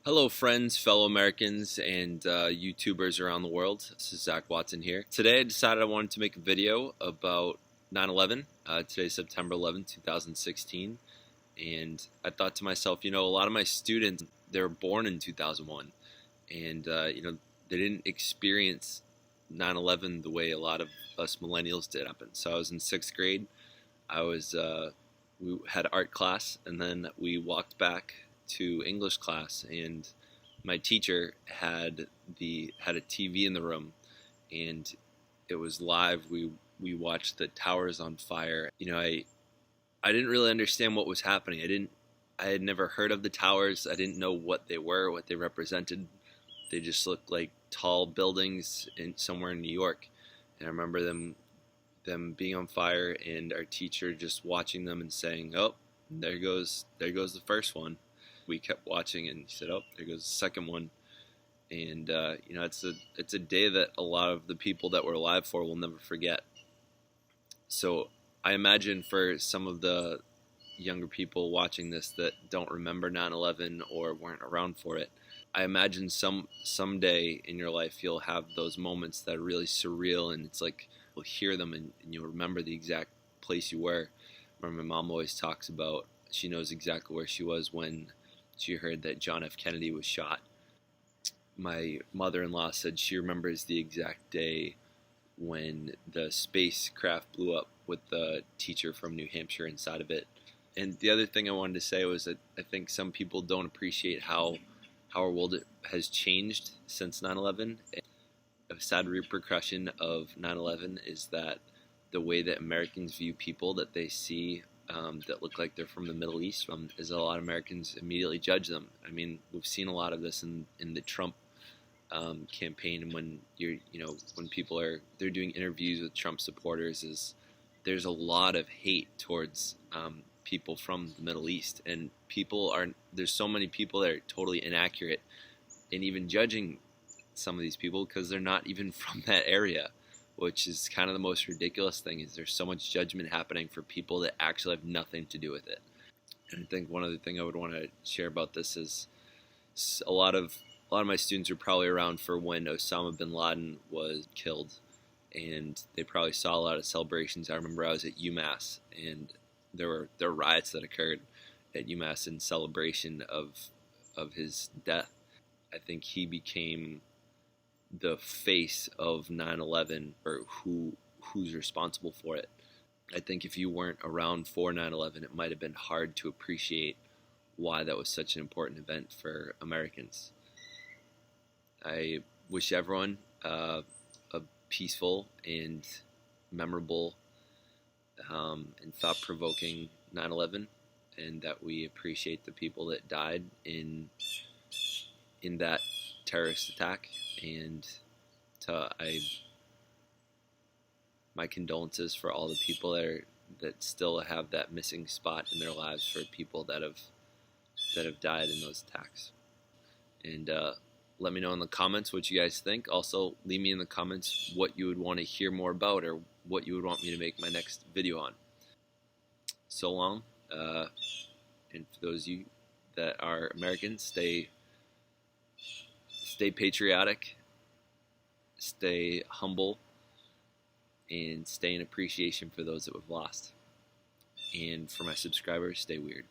Hello, friends, fellow Americans, and YouTubers around the world. This is Zach Watson here. Today I decided I wanted to make a video about 9/11. Today's September 11th, 2016. And I thought to myself, a lot of my students, they were born in 2001. And, they didn't experience 9/11 the way a lot of us millennials did. So I was in 6th grade. We had art class, and then we walked back to English class, and my teacher had a TV in the room, and it was live. We watched the towers on fire. I didn't really understand what was happening. I had never heard of the towers. I didn't know what they were, what they represented. They just looked like tall buildings somewhere in New York. And I remember them being on fire, and our teacher just watching them and saying, "Oh, there goes the first one." We kept watching, and he said, "Oh, there goes the second one." And it's a day that a lot of the people that were alive for will never forget. So I imagine for some of the younger people watching this that don't remember 9/11 or weren't around for it, I imagine someday in your life you'll have those moments that are really surreal, and it's like you'll hear them and you'll remember the exact place you were. I remember my mom always talks about she knows exactly where she was when she heard that John F. Kennedy was shot. My mother-in-law said she remembers the exact day when the spacecraft blew up with the teacher from New Hampshire inside of it. And the other thing I wanted to say was that I think some people don't appreciate how our world has changed since 9/11. A sad repercussion of 9/11 is that the way that Americans view people that they see that look like they're from the Middle East is a lot of Americans immediately judge them. I mean, we've seen a lot of this in the Trump campaign, when when people they're doing interviews with Trump supporters, there's a lot of hate towards people from the Middle East, and there's so many people that are totally inaccurate in even judging some of these people because they're not even from that area, which is kind of the most ridiculous thing. Is there's so much judgment happening for people that actually have nothing to do with it. And I think one other thing I would want to share about this is a lot of my students are probably around for when Osama bin Laden was killed, and they probably saw a lot of celebrations. I remember I was at UMass, and there were riots that occurred at UMass in celebration of his death. I think he became the face of 9/11, or who's responsible for it. I think if you weren't around for 9/11, it might have been hard to appreciate why that was such an important event for Americans. I wish everyone a peaceful and memorable and thought-provoking 9/11, and that we appreciate the people that died in that terrorist attack. And my condolences for all the people that still have that missing spot in their lives, for people that have died in those attacks. And let me know in the comments what you guys think. Also, leave me in the comments what you would want to hear more about, or what you would want me to make my next video on. So long, and for those of you that are Americans, stay patriotic, stay humble, and stay in appreciation for those that we've lost. And for my subscribers, stay weird.